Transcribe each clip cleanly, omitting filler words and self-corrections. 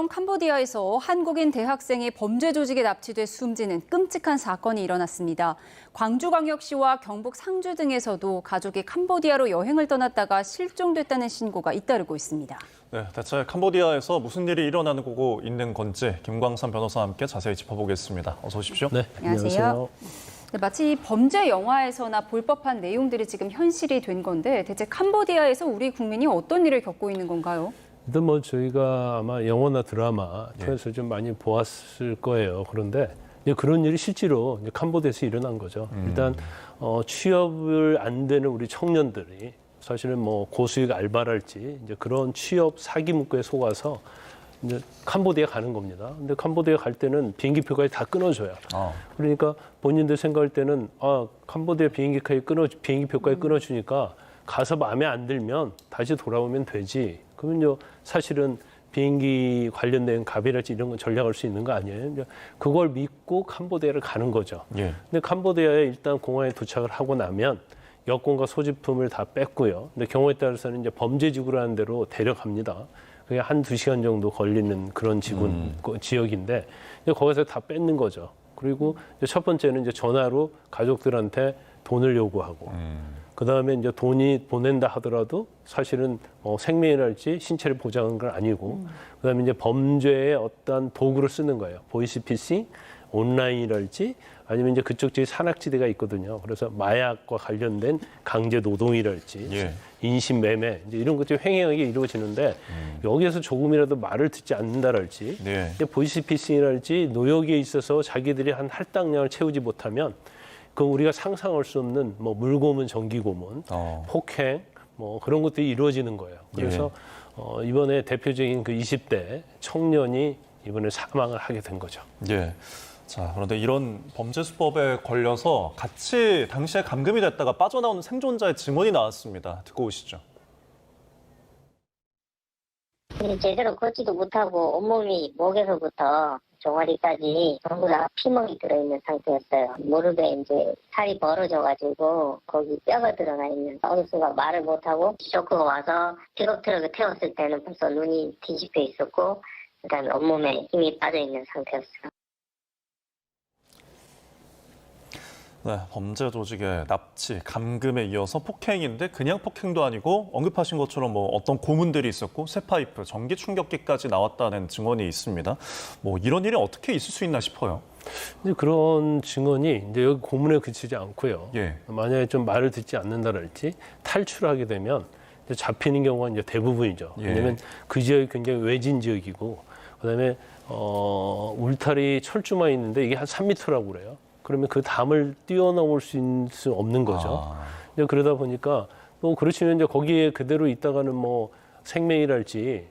이번 캄보디아에서 한국인 대학생이 범죄 조직에 납치돼 숨지는 끔찍한 사건이 일어났습니다. 광주광역시와 경북 상주 등에서도 가족이 캄보디아로 여행을 떠났다가 실종됐다는 신고가 잇따르고 있습니다. 네, 대체 캄보디아에서 무슨 일이 일어나고 있는 건지 김광삼 변호사와 함께 자세히 짚어보겠습니다. 어서 오십시오. 네, 안녕하세요. 네, 마치 범죄 영화에서나 볼 법한 내용들이 지금 현실이 된 건데 대체 캄보디아에서 우리 국민이 어떤 일을 겪고 있는 건가요? 일단 저희가 아마 영화나 드라마 통해서 좀 많이 보았을 거예요. 그런데 이제 그런 일이 실제로 이제 캄보디아에서 일어난 거죠. 일단 취업을 안 되는 우리 청년들이 사실은 고수익 알바랄지 이제 그런 취업 사기 문구에 속아서 이제 캄보디아 가는 겁니다. 근데 캄보디아 갈 때는 비행기표까지 다 끊어줘요. 그러니까 본인들 생각할 때는 캄보디아 비행기표까지 끊어주니까 가서 마음에 안 들면 다시 돌아오면 되지. 그러면요 사실은 비행기 관련된 갑이랄지 이런 거 전략할 수 있는 거 아니에요? 그걸 믿고 캄보디아를 가는 거죠. 예. 근데 캄보디아에 일단 공항에 도착을 하고 나면 여권과 소지품을 다 뺐고요. 근데 경우에 따라서는 이제 범죄지구라는 데로 데려갑니다. 그게 한두 시간 정도 걸리는 그런 지역인데 거기서 다 뺏는 거죠. 그리고 이제 첫 번째는 이제 전화로 가족들한테 돈을 요구하고 그다음에 이제 돈이 보낸다 하더라도 사실은 생명이랄지 신체를 보장하는 건 아니고 그다음에 이제 범죄의 어떤 도구를 쓰는 거예요. 보이스피싱, 온라인이랄지 아니면 이제 그쪽 지역에 산악지대가 있거든요. 그래서 마약과 관련된 강제 노동이랄지 인신매매 이제 이런 것들이 횡행하게 이루어지는데 여기에서 조금이라도 말을 듣지 않는다랄지 보이스피싱이랄지 노역에 있어서 자기들이 한 할당량을 채우지 못하면 그 우리가 상상할 수 없는 물고문, 전기고문, 폭행 그런 것들이 이루어지는 거예요. 그래서 이번에 대표적인 그 20대 청년이 이번에 사망을 하게 된 거죠. 예. 자, 그런데 이런 범죄 수법에 걸려서 같이 당시에 감금이 됐다가 빠져나오는 생존자의 증언이 나왔습니다. 듣고 오시죠. 제대로 걷지도 못하고 온몸이 목에서부터 종아리까지 전부 다 피멍이 들어있는 상태였어요. 무릎에 이제 살이 벌어져가지고 거기 뼈가 드러나 있는 어느 순간 말을 못하고 쇼크가 와서 픽업 트럭을 태웠을 때는 벌써 눈이 뒤집혀 있었고 그다음에 온몸에 힘이 빠져있는 상태였어요. 네, 범죄 조직의 납치, 감금에 이어서 폭행인데 그냥 폭행도 아니고 언급하신 것처럼 어떤 고문들이 있었고 쇠파이프, 전기 충격기까지 나왔다는 증언이 있습니다. 이런 일이 어떻게 있을 수 있나 싶어요. 이제 그런 증언이 이제 여기 고문에 그치지 않고요. 예. 만약에 좀 말을 듣지 않는다랄지 탈출하게 되면 이제 잡히는 경우가 이제 대부분이죠. 왜냐하면 그 지역이 굉장히 외진 지역이고 그다음에 울타리 철조망이 있는데 이게 한 3m라고 그래요. 그러면 그 담을 뛰어넘을 수 없는 거죠. 이제 그러다 보니까 그렇지만 이제 거기에 그대로 있다가는 생명이랄지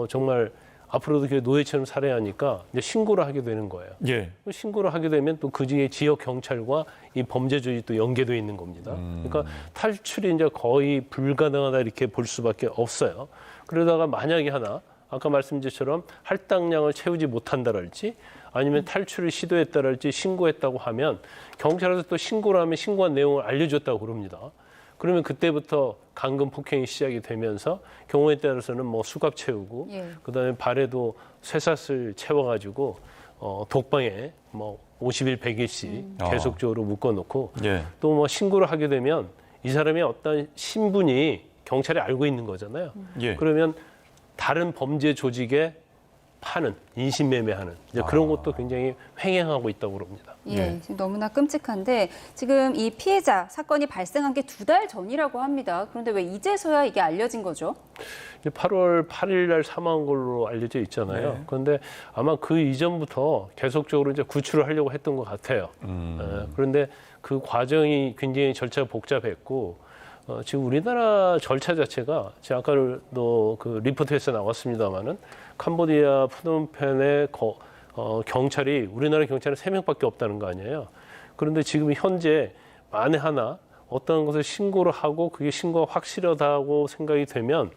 정말 앞으로도 노예처럼 살아야 하니까 이제 신고를 하게 되는 거예요. 예. 신고를 하게 되면 또 그 지역 경찰과 이 범죄 조직이 또 연계되어 있는 겁니다. 그러니까 탈출이 이제 거의 불가능하다 이렇게 볼 수밖에 없어요. 그러다가 만약에 아까 말씀드린 것처럼 할당량을 채우지 못한다랄지 아니면 탈출을 시도했다랄지 신고했다고 하면 경찰에서 또 신고를 하면 신고한 내용을 알려줬다고 그럽니다. 그러면 그때부터 감금 폭행이 시작이 되면서 경우에 따라서는 수갑 채우고 그다음에 발에도 쇠사슬 채워가지고 독방에 50일, 100일씩 계속적으로 묶어놓고 또 신고를 하게 되면 이 사람의 어떤 신분이 경찰이 알고 있는 거잖아요. 그러면 다른 범죄 조직에 파는, 인신매매하는 그런 것도 굉장히 횡행하고 있다고 그럽니다. 지금 너무나 끔찍한데 지금 이 피해자 사건이 발생한 게 2달 전이라고 합니다. 그런데 왜 이제서야 이게 알려진 거죠? 8월 8일 날 사망한 걸로 알려져 있잖아요. 그런데 아마 그 이전부터 계속적으로 이제 구출을 하려고 했던 것 같아요. 그런데 그 과정이 굉장히 절차가 복잡했고 지금 우리나라 절차 자체가 제가 아까도 그 리포트에서 나왔습니다마는 캄보디아 프놈펜의 경찰이 우리나라 경찰은 3명밖에 없다는 거 아니에요. 그런데 지금 현재 만에 하나 어떤 것을 신고를 하고 그게 신고가 확실하다고 생각이 되면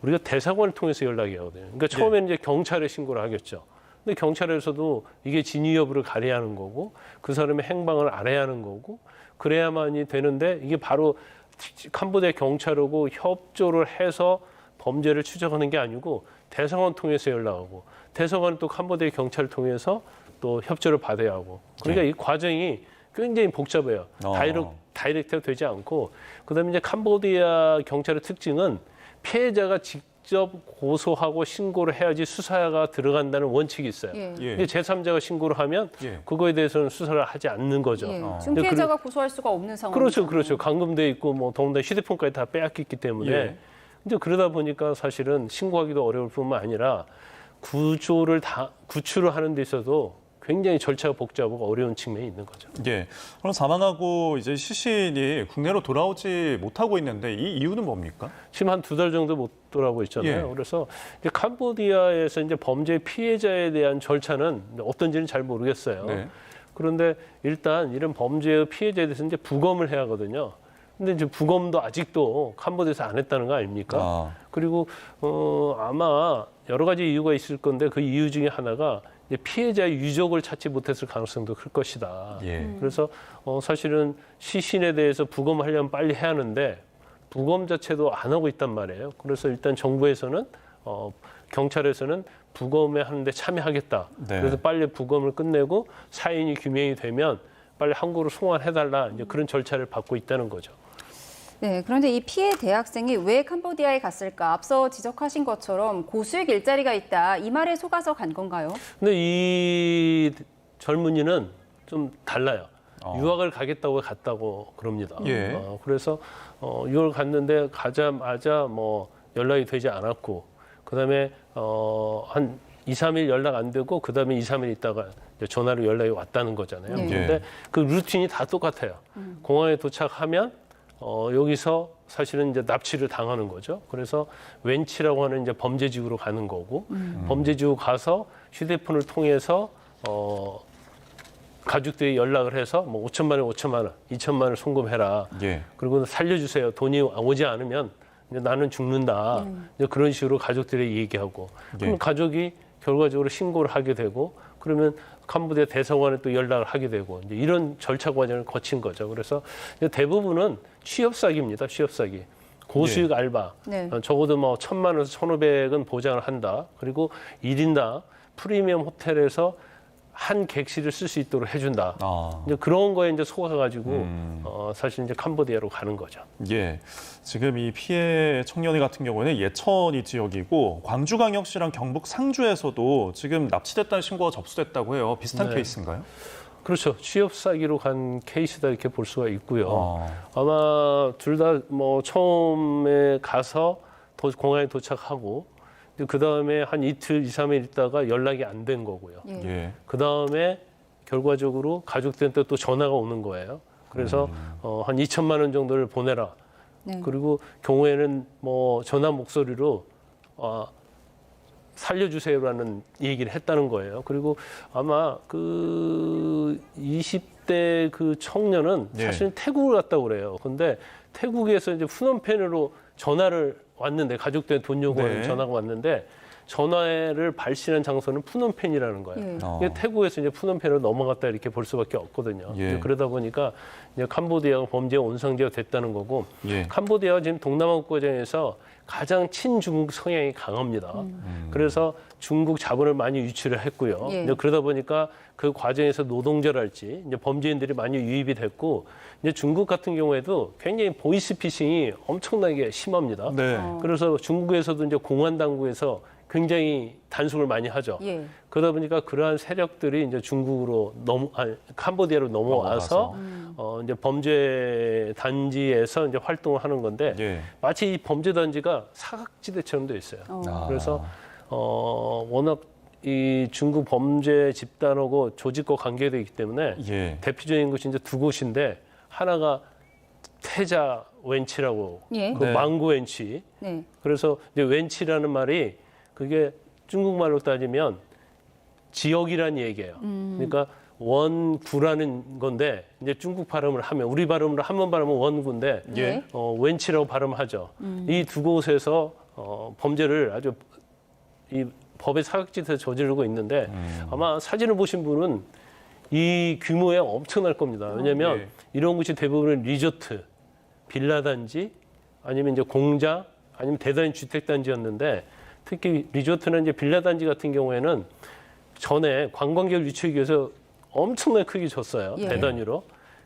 우리가 대사관을 통해서 연락이 하거든요. 그러니까 처음에는 이제 경찰에 신고를 하겠죠. 근데 경찰에서도 이게 진위 여부를 가려야 하는 거고 그 사람의 행방을 알아야 하는 거고 그래야만이 되는데 이게 바로 캄보디아 경찰하고 협조를 해서 범죄를 추적하는 게 아니고 대사관 통해서 연락하고 대사관은 또 캄보디아 경찰을 통해서 또 협조를 받아야 하고 그러니까 이 과정이 굉장히 복잡해요. 다이렉트가 되지 않고 그다음에 이제 캄보디아 경찰의 특징은 피해자가 직접 고소하고 신고를 해야지 수사가 들어간다는 원칙이 있어요. 예. 예. 제3자가 신고를 하면 예. 그거에 대해서는 수사를 하지 않는 거죠. 예. 지금 피해자가 고소할 수가 없는 상황. 그렇죠. 감금돼 있고 뭐 더군다나 휴대폰까지 다 빼앗겼기 때문에 예. 이제 그러다 보니까 사실은 신고하기도 어려울 뿐만 아니라 구조를 다 구출을 하는 데 있어도 굉장히 절차가 복잡하고 어려운 측면이 있는 거죠. 예. 그럼 사망하고 이제 시신이 국내로 돌아오지 못하고 있는데 이 이유는 뭡니까? 지금 한 2달 정도 못 돌아오고 있잖아요. 예. 그래서 이제 캄보디아에서 이제 범죄 피해자에 대한 절차는 어떤지는 잘 모르겠어요. 네. 그런데 일단 이런 범죄의 피해자에 대해서 이제 부검을 해야 하거든요. 근데 이제 부검도 아직도 캄보디아에서 안 했다는 거 아닙니까? 그리고 아마 여러 가지 이유가 있을 건데 그 이유 중에 하나가 이제 피해자의 유족을 찾지 못했을 가능성도 클 것이다. 예. 그래서 사실은 시신에 대해서 부검하려면 빨리 해야 하는데 부검 자체도 안 하고 있단 말이에요. 그래서 일단 정부에서는 경찰에서는 부검에 하는데 참여하겠다. 네. 그래서 빨리 부검을 끝내고 사인이 규명이 되면 빨리 한국으로 송환해달라. 이제 그런 절차를 받고 있다는 거죠. 네, 그런데 이 피해 대학생이 왜 캄보디아에 갔을까? 앞서 지적하신 것처럼 고수익 일자리가 있다. 이 말에 속아서 간 건가요? 근데 이 젊은이는 좀 달라요. 유학을 가겠다고 갔다고 그럽니다. 예. 그래서 유학을 갔는데 가자마자 뭐 연락이 되지 않았고 그다음에 한 2, 3일 연락 안 되고 그다음에 2, 3일 있다가 이제 전화로 연락이 왔다는 거잖아요. 네. 근데 그 루틴이 다 똑같아요. 공항에 도착하면 여기서 사실은 이제 납치를 당하는 거죠. 그래서 웬치라고 하는 이제 범죄지구로 가는 거고 범죄지구 가서 휴대폰을 통해서 가족들이 연락을 해서 뭐 5천만 원, 5천만 원, 2천만 원을 송금해라. 예. 그리고 살려주세요. 돈이 오지 않으면 이제 나는 죽는다. 이제 그런 식으로 가족들이 얘기하고 그럼 예. 가족이 결과적으로 신고를 하게 되고 그러면 캄보디아 대사관에 또 연락을 하게 되고 이제 이런 절차 과정을 거친 거죠. 그래서 이제 대부분은 취업 사기입니다. 취업 사기. 고수익 알바. 네. 적어도 뭐 1,000만 원에서 1,500은 보장을 한다. 그리고 1인당 프리미엄 호텔에서 한 객실을 쓸 수 있도록 해준다. 이제 그런 거에 이제 속아가지고 사실 이제 캄보디아로 가는 거죠. 예. 지금 이 피해 청년이 같은 경우에는 예천이 지역이고 광주광역시랑 경북 상주에서도 지금 납치됐다는 신고가 접수됐다고 해요. 비슷한 네. 케이스인가요? 그렇죠. 취업 사기로 간 케이스다 이렇게 볼 수가 있고요. 아마 둘 다 뭐 처음에 가서 공항에 도착하고 그 다음에 한 이틀, 2, 3일 있다가 연락이 안 된 거고요. 예. 그 다음에 결과적으로 가족들한테 또 전화가 오는 거예요. 그래서 한 2천만 원 정도를 보내라. 네. 그리고 경우에는 뭐 전화 목소리로 살려주세요라는 얘기를 했다는 거예요. 그리고 아마 그 20대 그 청년은 예. 사실은 태국을 갔다고 그래요. 근데 태국에서 이제 푸놈펜으로 전화를 왔는데 가족들의 돈 요구하는 네. 전화가 왔는데 전화를 발신한 장소는 푸놈펜이라는 거예요. 예. 이게 태국에서 이제 푸놈펜으로 넘어갔다 이렇게 볼 수밖에 없거든요. 예. 이제 그러다 보니까 이제 캄보디아가 범죄 온상지가 됐다는 거고 예. 캄보디아가 지금 동남아 국가장에서 가장 친중국 성향이 강합니다. 그래서 중국 자본을 많이 유치를 했고요. 예. 이제 그러다 보니까 그 과정에서 노동자랄지 이제 범죄인들이 많이 유입이 됐고 이제 중국 같은 경우에도 굉장히 보이스피싱이 엄청나게 심합니다. 네. 그래서 중국에서도 이제 공안 당국에서 굉장히 단속을 많이 하죠. 예. 그러다 보니까 그러한 세력들이 이제 중국으로 캄보디아로 넘어와서 이제 범죄 단지에서 이제 활동을 하는 건데 예. 마치 이 범죄 단지가 사각지대처럼 돼 있어요. 그래서 워낙 이 중국 범죄 집단하고 조직과 관계되어 있기 때문에 예. 대표적인 곳이 이제 두 곳인데 하나가 태자 웬치라고 예. 그 네. 망고 웬치. 네. 그래서 이제 웬치라는 말이 그게 중국말로 따지면 지역이란 얘기예요. 그러니까 원구라는 건데 이제 중국 발음을 하면 우리 발음으로 한번 발음은 원구인데 예. 웬치라고 발음하죠. 이 두 곳에서 범죄를 아주 이 법의 사각지대에서 저지르고 있는데 아마 사진을 보신 분은 이 규모에 엄청날 겁니다. 왜냐하면 예. 이런 곳이 대부분 리조트, 빌라 단지 아니면 이제 공장 아니면 대단지 주택단지였는데 특히 리조트나 이제 빌라단지 같은 경우에는 전에 관광객 유치하기 위해서 엄청나게 크게 줬어요. 예. 대단위로.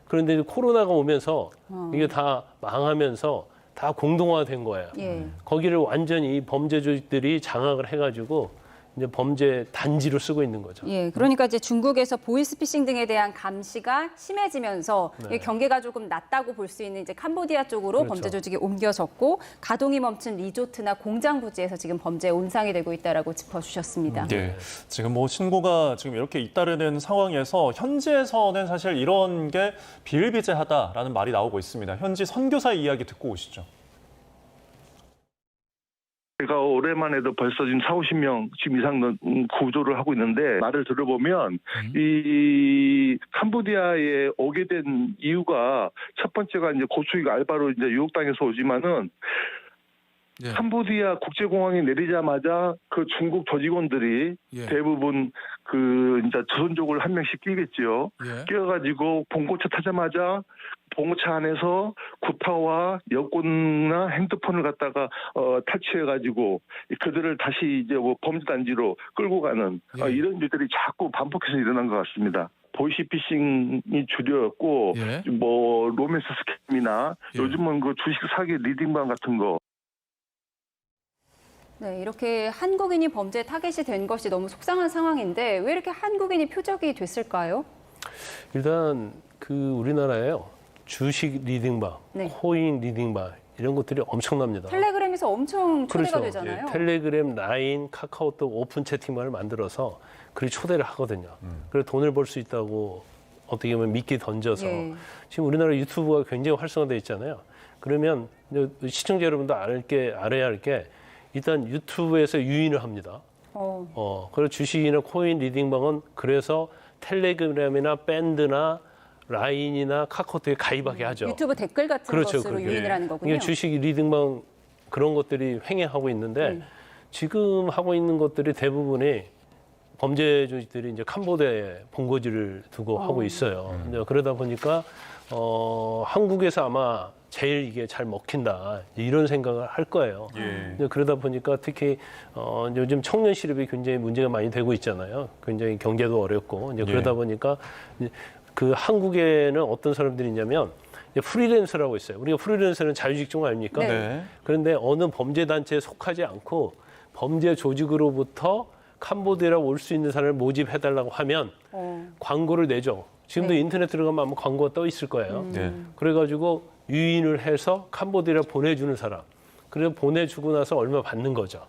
그런데 이제 코로나가 오면서 이게 다 망하면서 다 공동화된 거예요. 예. 거기를 완전히 범죄 조직들이 장악을 해가지고 이제 범죄 단지로 쓰고 있는 거죠. 예, 그러니까 이제 중국에서 보이스피싱 등에 대한 감시가 심해지면서 네. 이 경계가 조금 낮다고 볼 수 있는 이제 캄보디아 쪽으로 그렇죠. 범죄 조직이 옮겨졌고 가동이 멈춘 리조트나 공장 부지에서 지금 범죄 온상이 되고 있다라고 짚어주셨습니다. 예. 지금 뭐 신고가 지금 이렇게 잇따르는 상황에서 현지에서는 사실 이런 게 비일비재하다라는 말이 나오고 있습니다. 현지 선교사 이야기 듣고 오시죠. 제가 올해만 해도 벌써 지금 40~50명 지금 이상 구조를 하고 있는데 말을 들어보면 이 캄보디아에 오게 된 이유가 첫 번째가 이제 고수익 알바로 이제 유혹당해서 오지만은 예. 캄보디아 국제공항에 내리자마자 그 중국 조직원들이 예. 대부분 그 이제 조선족을 한 명씩 끼겠죠. 예. 끼어가지고 봉고차 타자마자 봉고차 안에서 구타와 여권이나 핸드폰을 갖다가 탈취해가지고 그들을 다시 이제 뭐 범죄단지로 끌고 가는 예. 이런 일들이 자꾸 반복해서 일어난 것 같습니다. 보이시피싱이 주류였고 예. 뭐 로맨스 스캠이나 예. 요즘은 그 주식 사기 리딩방 같은 거. 네, 이렇게 한국인이 범죄 타겟이 된 것이 너무 속상한 상황인데 왜 이렇게 한국인이 표적이 됐을까요? 일단 그 우리나라에요. 주식 리딩방, 네. 코인 리딩방 이런 것들이 엄청납니다. 텔레그램에서 엄청 초대가 그렇죠. 되잖아요. 예, 텔레그램, 라인, 카카오톡 오픈 채팅방을 만들어서 그리 초대를 하거든요. 그래서 돈을 벌 수 있다고 어떻게 보면 미끼 던져서 예. 지금 우리나라 유튜브가 굉장히 활성화되어 있잖아요. 그러면 시청자 여러분도 알아야 할 게 일단 유튜브에서 유인을 합니다. 그리고 주식이나 코인 리딩방은 그래서 텔레그램이나 밴드나 라인이나 카카오톡에 가입하게 하죠. 유튜브 댓글 같은 그렇죠. 것으로 그게. 유인을 하는 거군요. 이게 주식 리딩방 그런 것들이 횡행하고 있는데 지금 하고 있는 것들이 대부분이 범죄 조직들이 이제 캄보디아에 본거지를 두고 하고 있어요. 이제 그러다 보니까 한국에서 아마 제일 이게 잘 먹힌다 이런 생각을 할 거예요. 예. 이제 그러다 보니까 특히 요즘 청년 실업이 굉장히 문제가 많이 되고 있잖아요. 굉장히 경제도 어렵고 이제 그러다 예. 보니까 그 한국에는 어떤 사람들이 있냐면 이제 프리랜서라고 있어요. 우리가 프리랜서는 자유직종 아닙니까? 네. 네. 그런데 어느 범죄 단체에 속하지 않고 범죄 조직으로부터 캄보디아로 올 수 있는 사람을 모집해달라고 하면 광고를 내죠. 지금도 네. 인터넷 들어가면 아마 광고가 떠 있을 거예요. 네. 그래가지고 유인을 해서 캄보디아로 보내주는 사람. 그래서 보내주고 나서 얼마 받는 거죠.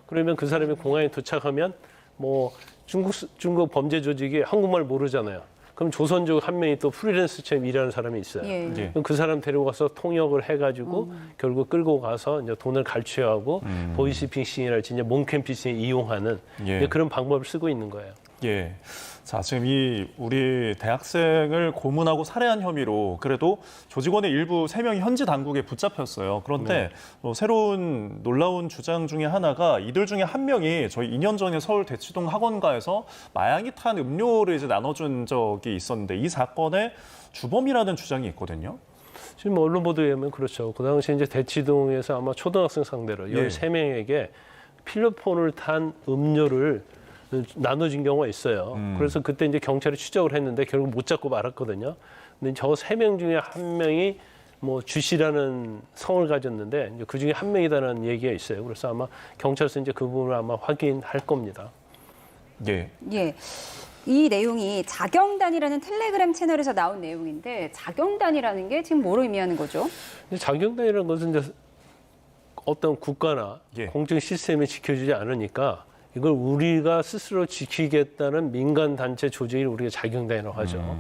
그러면 그 사람이 공항에 도착하면 뭐 중국 범죄 조직이 한국말 모르잖아요. 그럼 조선족 한 명이 또 프리랜서처럼 일하는 사람이 있어요. 예. 예. 그럼 그 사람 데려가서 통역을 해가지고 결국 끌고 가서 이제 돈을 갈취하고 보이스피싱이랄지 이제 몽캠피싱에 이용하는 예. 이제 그런 방법을 쓰고 있는 거예요. 예. 자, 지금 이 우리 대학생을 고문하고 살해한 혐의로 그래도 조직원의 일부 3명이 현지 당국에 붙잡혔어요. 그런데 뭐 새로운 놀라운 주장 중에 하나가 이들 중에 한 명이 저희 2년 전에 서울 대치동 학원가에서 마약이 탄 음료를 이제 나눠준 적이 있었는데 이 사건의 주범이라는 주장이 있거든요. 지금 언론 보도에 의하면 그렇죠. 그 당시 이제 대치동에서 아마 초등학생 상대로 예. 13명에게 필로폰을 탄 음료를 나눠준 경우가 있어요. 그래서 그때 이제 경찰이 추적을 했는데 결국 못 잡고 말았거든요. 근데 저 3명 중에 한 명이 뭐 주씨라는 성을 가졌는데 이제 그 중에 한 명이다라는 얘기가 있어요. 그래서 아마 경찰서 이제 그 부분을 아마 확인할 겁니다. 예. 예. 이 내용이 자경단이라는 텔레그램 채널에서 나온 내용인데 자경단이라는 게 지금 뭐로 의미하는 거죠? 자경단이라는 것은 이제 어떤 국가나 예. 공적 시스템이 지켜주지 않으니까 이걸 우리가 스스로 지키겠다는 민간 단체 조직을 우리가 자경단이라고 하죠.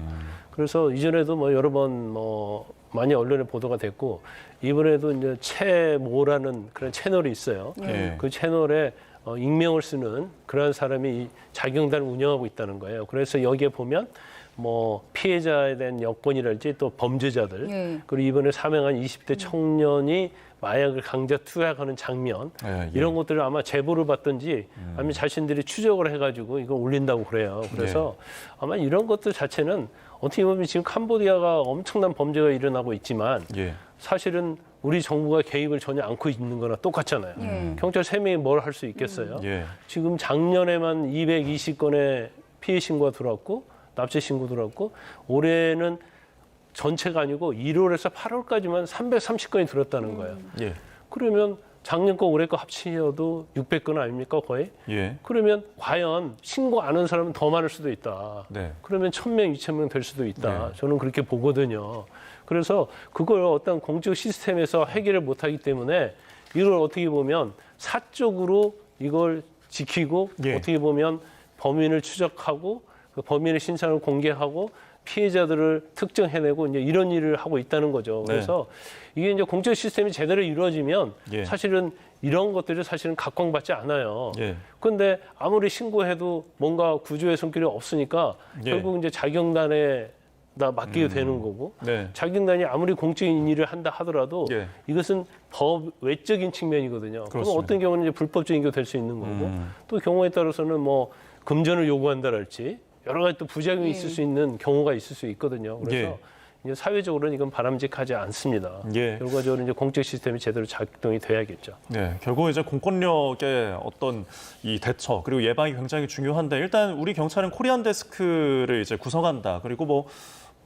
그래서 이전에도 뭐 여러 번 뭐 많이 언론에 보도가 됐고 이번에도 이제 채모라는 그런 채널이 있어요. 예. 그 채널에 익명을 쓰는 그런 사람이 이 자경단을 운영하고 있다는 거예요. 그래서 여기에 보면 뭐 피해자에 대한 여건이랄지 또 범죄자들 예. 그리고 이번에 사망한 20대 청년이 마약을 강제 투약하는 장면 예, 예. 이런 것들을 아마 제보를 받든지 아니면 자신들이 추적을 해가지고 이걸 올린다고 그래요. 그래서 아마 이런 것들 자체는 어떻게 보면 지금 캄보디아가 엄청난 범죄가 일어나고 있지만 예. 사실은 우리 정부가 개입을 전혀 않고 있는 거나 똑같잖아요. 경찰 3명이 뭘 할 수 있겠어요? 예. 지금 작년에만 220건의 피해 신고가 들어왔고 납치 신고 들어왔고 올해는 전체가 아니고 1월에서 8월까지만 330건이 들었다는 거예요. 예. 그러면 작년 거 올해 거 합치어도 600건 아닙니까 거의? 예. 그러면 과연 신고 안 한 사람은 더 많을 수도 있다. 네. 그러면 1000명, 2000명 될 수도 있다. 네. 저는 그렇게 보거든요. 그래서 그걸 어떤 공적 시스템에서 해결을 못하기 때문에 이걸 어떻게 보면 사적으로 이걸 지키고 예. 어떻게 보면 범인을 추적하고 그 범인의 신상을 공개하고 피해자들을 특정해내고 이제 이런 일을 하고 있다는 거죠. 네. 그래서 이게 이제 공적 시스템이 제대로 이루어지면 예. 사실은 이런 것들이 사실은 각광받지 않아요. 예. 그런데 아무리 신고해도 뭔가 구조의 손길이 없으니까 예. 결국 이제 자경단에 다 맡기게 되는 거고 네. 자경단이 아무리 공적인 일을 한다 하더라도 예. 이것은 법 외적인 측면이거든요. 그럼 그렇습니다. 어떤 경우는 이제 불법적인 게 될 수 있는 거고 또 경우에 따라서는 뭐 금전을 요구한다랄지 여러 가지 또 부작용이 있을 수 있는 경우가 있을 수 있거든요. 그래서 예. 이제 사회적으로는 이건 바람직하지 않습니다. 예. 결과적으로 이제 공적 시스템이 제대로 작동이 돼야겠죠. 네, 결국 이제 공권력의 어떤 이 대처 그리고 예방이 굉장히 중요한데 일단 우리 경찰은 코리안 데스크를 이제 구성한다. 그리고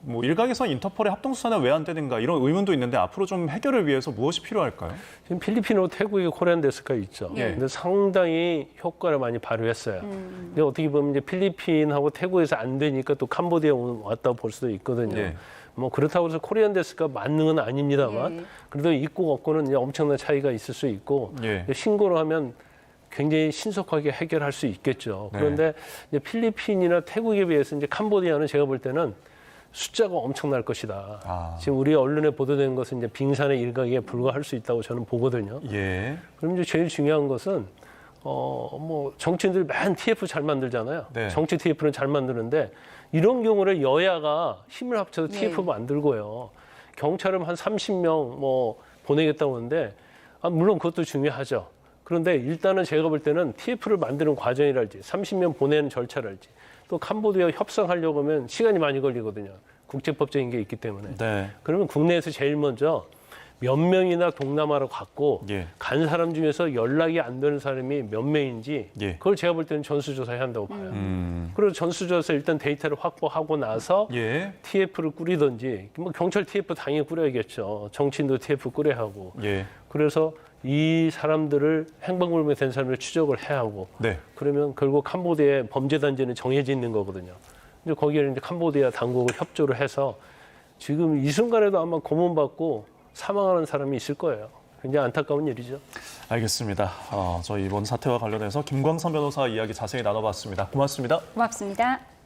뭐 일각에서 인터폴의 합동 수사는 왜 안 되는가 이런 의문도 있는데 앞으로 좀 해결을 위해서 무엇이 필요할까요? 지금 필리핀하고 태국에 코리안 데스크가 있죠. 예. 근데 상당히 효과를 많이 발휘했어요. 근데 어떻게 보면 이제 필리핀하고 태국에서 안 되니까 또 캄보디아 왔다고 볼 수도 있거든요. 예. 뭐 그렇다고 해서 코리안 데스크가 만능은 아닙니다만 예. 그래도 있고 없고는 이제 엄청난 차이가 있을 수 있고 예. 신고를 하면 굉장히 신속하게 해결할 수 있겠죠. 네. 그런데 이제 필리핀이나 태국에 비해서 이제 캄보디아는 제가 볼 때는 숫자가 엄청날 것이다. 아. 지금 우리 언론에 보도된 것은 이제 빙산의 일각에 불과할 수 있다고 저는 보거든요. 예. 그럼 이제 제일 중요한 것은 뭐 정치인들 맨 TF 잘 만들잖아요. 네. 정치 TF는 잘 만드는데 이런 경우를 여야가 힘을 합쳐서 TF 만들고요. 경찰은 한 30명 뭐 보내겠다고 하는데 물론 그것도 중요하죠. 그런데 일단은 제가 볼 때는 TF를 만드는 과정이랄지 30명 보내는 절차랄지 또 캄보디아 협상하려고 하면 시간이 많이 걸리거든요. 국제법적인 게 있기 때문에. 네. 그러면 국내에서 제일 먼저 몇 명이나 동남아로 갔고 예. 간 사람 중에서 연락이 안 되는 사람이 몇 명인지 예. 그걸 제가 볼 때는 전수조사해야 한다고 봐요. 그래서 전수조사 일단 데이터를 확보하고 나서 예. TF를 꾸리든지 뭐 경찰 TF 당연히 꾸려야겠죠. 정치인도 TF 꾸려야 하고. 예. 그래서 이 사람들을 행방불명 된 사람을 추적을 해야 하고 네. 그러면 결국 캄보디아의 범죄 단지는 정해져 있는 거거든요. 이제 거기에 이제 캄보디아 당국을 협조를 해서 지금 이 순간에도 아마 고문받고 사망하는 사람이 있을 거예요. 굉장히 안타까운 일이죠. 알겠습니다. 저희 이번 사태와 관련해서 김광선 변호사 이야기 자세히 나눠봤습니다. 고맙습니다. 고맙습니다.